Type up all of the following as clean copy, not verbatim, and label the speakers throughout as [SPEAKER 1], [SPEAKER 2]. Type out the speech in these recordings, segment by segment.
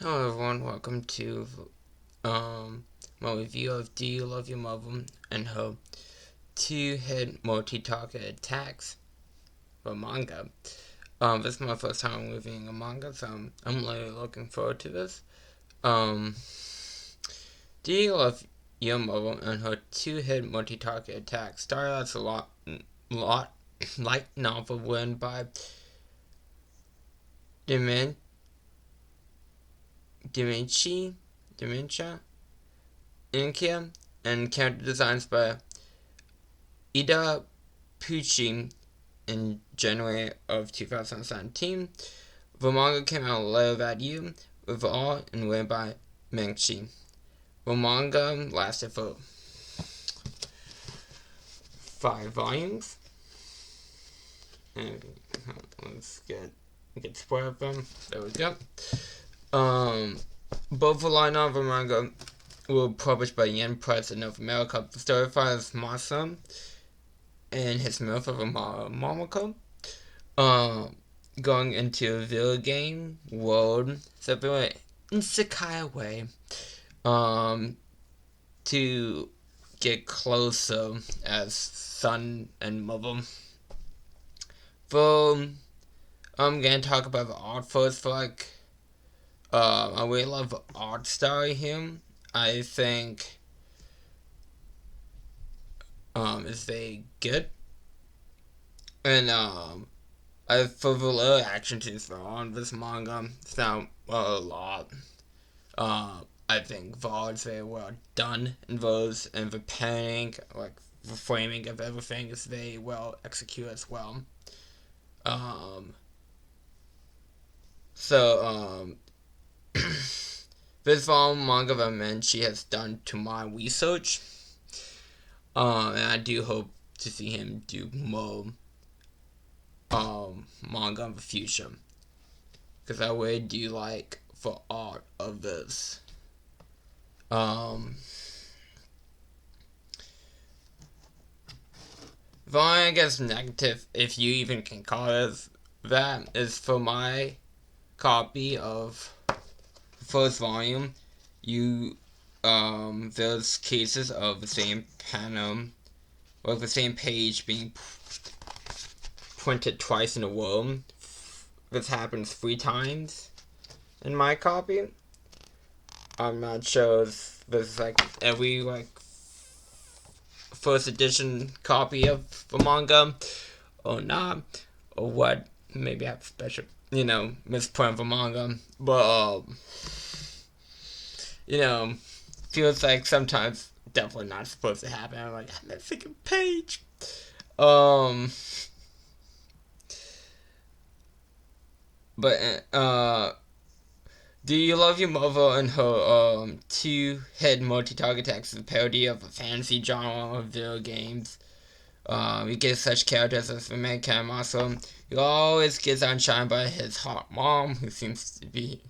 [SPEAKER 1] Hello everyone, welcome to my review of Do You Love Your Mother and her two-hit multi-target attacks for manga. This is my first time reviewing a manga, so I'm really looking forward to this. Do You Love Your Mother and her two-hit multi-target attacks started as a lot light novel written by Dimen Dementia Inkia and character designs by Ida Pucci in January of 2017. The manga came out later that year, with art and written by Mengchi. The manga lasted for 5 volumes. And let's get spoiled them. There we go. Both the line novel and manga were published by Yen Press in North America. The story follows Masa and his Milf of a Momoko going into a video game world, separate in Isekai way, to get closer as son and mother. So I'm gonna talk about the art first. I really love the art style here. I think it's very good, and for the little action scenes on this manga, it's not a lot. I think Vol is very well done in those, and the painting, like the framing of everything, is very well executed as well. Um, so this volume manga that Menchi has done to my research, and I do hope to see him do more manga in the future, because I really do like the art of this. The only, I guess, negative, if you even can call it that, is for my copy of the first volume, there's cases of the same panel, or the same page being printed twice in a row. This happens 3 times in my copy. I'm not sure if this is every first edition copy of the manga or not, or what. Maybe I have special, misprint the manga, but feels like sometimes definitely not supposed to happen. I'm missing a page. But Do You Love Your Mother and her two-hit multi-target attacks is a parody of a fantasy genre of video games. You get such characters as the main character Maso, who always gets outshined by his hot mom, who seems to be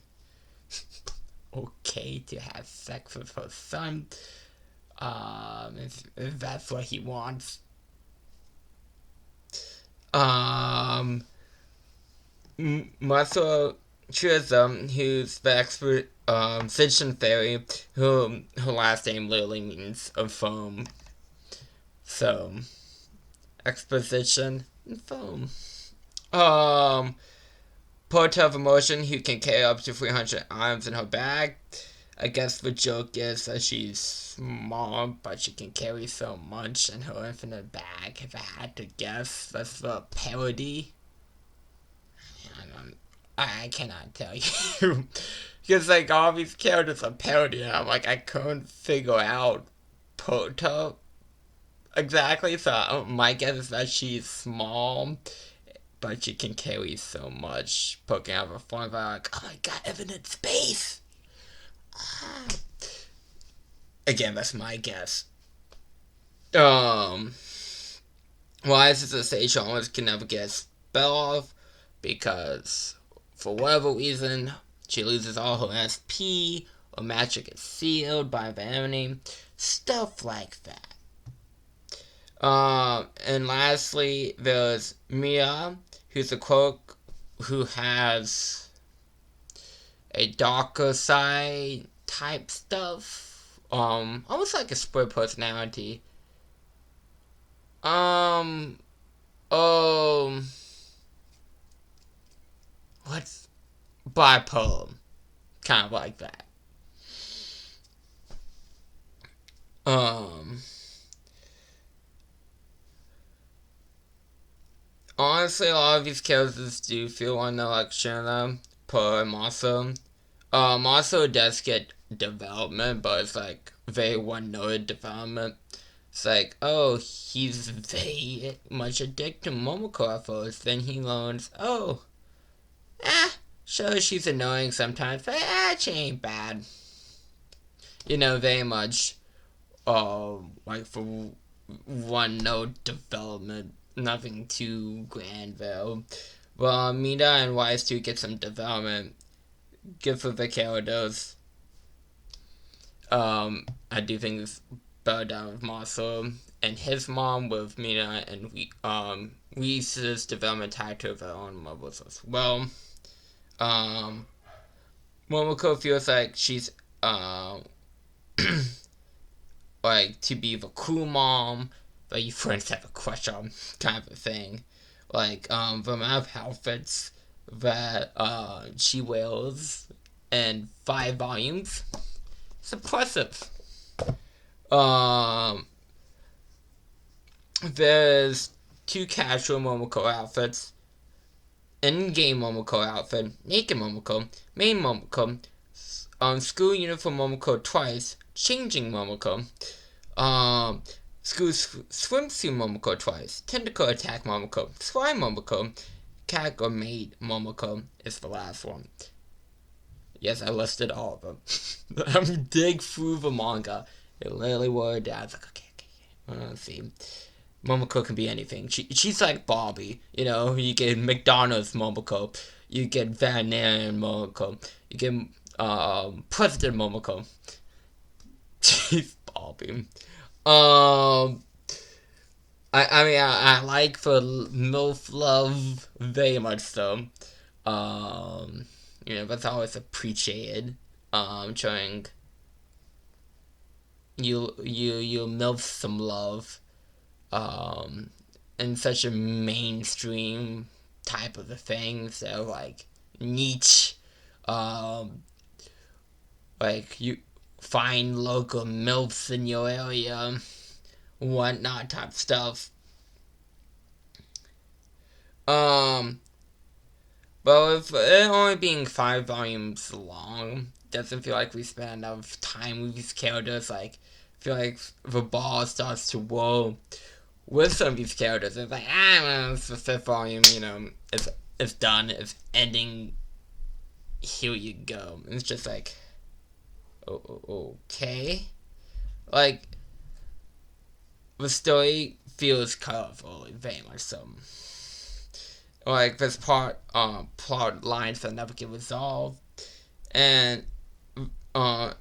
[SPEAKER 1] okay to have sex with her son. If that's what he wants. Maso Chuza, who's the expert physician fairy, who her last name literally means a foam. So, exposition and foam. Portal of Emotion, who can carry up to 300 items in her bag. I guess the joke is that she's small, but she can carry so much in her infinite bag. If I had to guess, that's the parody. I cannot tell you. Because, all these characters are parody, and I couldn't figure out Portal exactly, so my guess is that she's small, but she can carry so much. Poking out her phone, oh my god, infinite space! Again, that's my guess. Why is this a stage she almost can never get a spell off? Because, for whatever reason, she loses all her SP, or magic is sealed by the enemy. Stuff like that. And lastly, there's Mia, who's a clerk who has a darker side type stuff. Almost like a split personality. Um, um, what's bipolar? Kind of like that. Um, Honestly, a lot of these characters do feel on the election of them. Per Maso. Also does get development, but it's like very one noted development. It's like, oh, he's very much addicted to Momoko at first. Then he learns, oh, sure, she's annoying sometimes, but she ain't bad. Very much, like for one note development, nothing too grand though. Well, Mina and Wise 2 get some development. Good for the characters. I do think it's better down with Marcel and his mom with Mina, and Reese's development tied to their own levels as well. Momoko feels like she's like to be the cool mom that your friends have a crush on, kind of a thing. Like the amount of outfits that she wears in 5 volumes. It's impressive. Um, there's 2 casual Momoko outfits, in-game Momoko outfit, naked Momoko, main Momoko, school uniform Momoko twice, changing Momoko, school swimsuit Momoko twice, tentacle attack Momoko, slime Momoko, cat or maid Momoko is the last one. Yes, I listed all of them. I'm dig through the manga. It literally wore down. I was like, okay. Let's see. Momoko can be anything. She's like Barbie. You get McDonald's Momoko. You get veterinarian Momoko. You get President Momoko. She's Barbie. I like the Milf love very much so. That's always appreciated. Showing you Milf some love. In such a mainstream type of a thing. So like niche. Like you find local Milfs in your area, whatnot type stuff. But with it only being 5 volumes long, doesn't feel like we spend enough time with these characters. Like, I feel like the ball starts to roll with some of these characters. It's like, it's the 5th volume, it's done, it's ending, here you go. And it's just like, okay. Like, the story feels colorful, very much so. Like, there's plot lines that never get resolved. And, an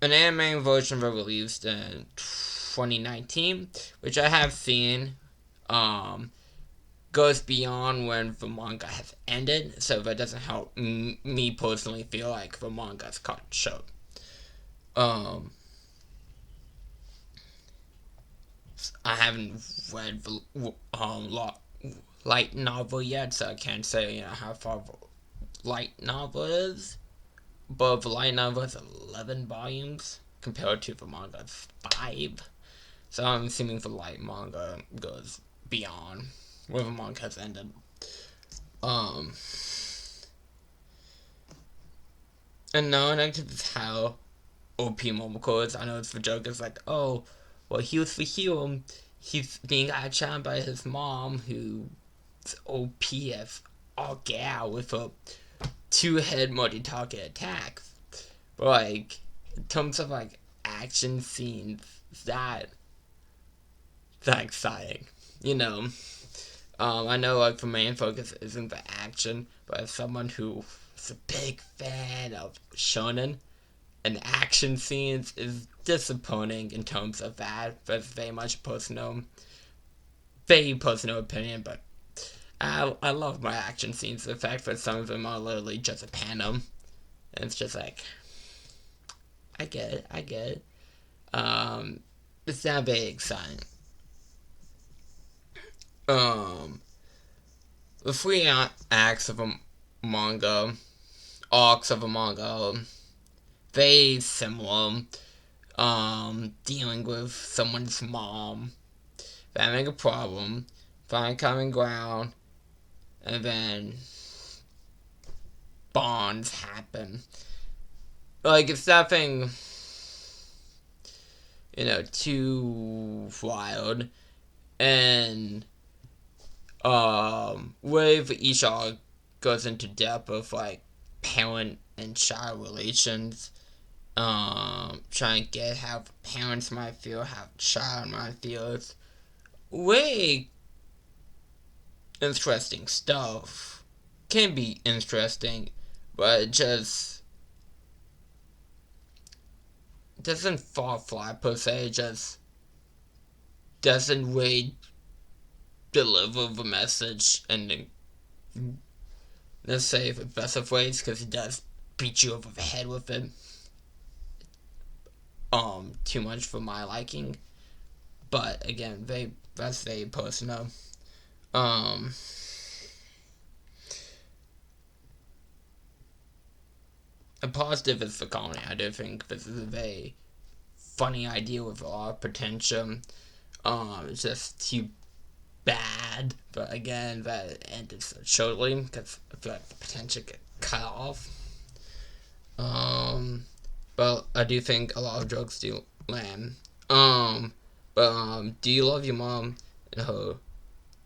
[SPEAKER 1] anime version was released in 2019, which I have seen, goes beyond when the manga has ended, so that doesn't help me personally feel like the manga's cut short. I haven't read the light novel yet, so I can't say how far the light novel is. But the light novel is 11 volumes compared to the manga's 5. So I'm assuming the light manga goes beyond where the manga has ended. And now next is how OP Momoko is. I know it's the joke. It's like, oh, well, he was the hero. He's being outshone by his mom, who's OP as all gal with a 2-head multi-target attacks. But like, in terms of like action scenes, that exciting. I know like the main focus isn't the action, but as someone who's a big fan of shonen, and action scenes is disappointing in terms of that. That's very much very personal opinion, but I love my action scenes. The fact that some of them are literally just a panel And it's just like, I get it, I get it. It's not very exciting. The three acts of a manga, arcs of a manga, very similar. Dealing with someone's mom, having a problem, finding common ground, and then bonds happen. Like, it's nothing, too wild. And, with each arc goes into depth of, like, parent and child relations. Trying to get how parents might feel, how a child might feel. It's way interesting stuff. Can be interesting, but it just doesn't fall flat per se. It just doesn't really deliver the message and let's say the best of ways, because it does beat you over the head with it. Too much for my liking, but again, that's very personal. A positive is the colony. I do think this is a very funny idea with a lot of potential. It's just too bad, but again, that it ended so shortly because I feel like the potential get cut off. But I do think a lot of drugs do land. Do you love your mom and her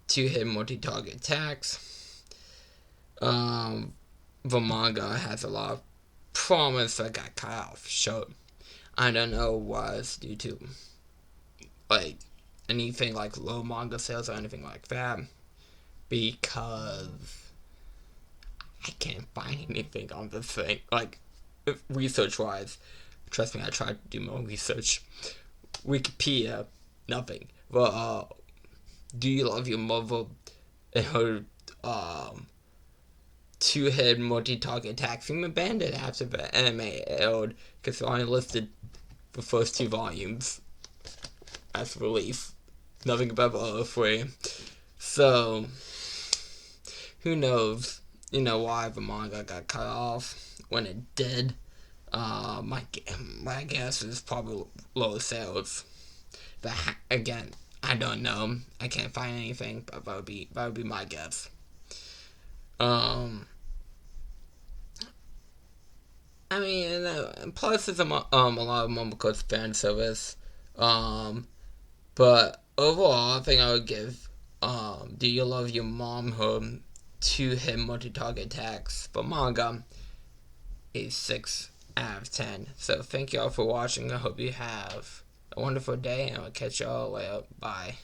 [SPEAKER 1] two-hit multi-target attacks? The manga has a lot of promise that got cut off short. I don't know what it's due to, like, anything like low manga sales or anything like that, because I can't find anything on this thing, like, research wise. Trust me, I tried to do more research. Wikipedia, nothing. But do you love your mother and her two-head multi-target attack seemed abandoned after the anime aired because they only listed the first two volumes as release. Nothing about the other three. So, who knows, why the manga got cut off when it did. My guess is probably low sales. But again, I don't know. I can't find anything, but that would be my guess. I mean, plus there's a lot of Momoko's fan service. But overall, I think I would give Do You Love Your Mom Home two-hit multi-target attacks for manga a 6 out of 10. So thank y'all for watching. I hope you have a wonderful day, and I'll catch y'all later. Bye.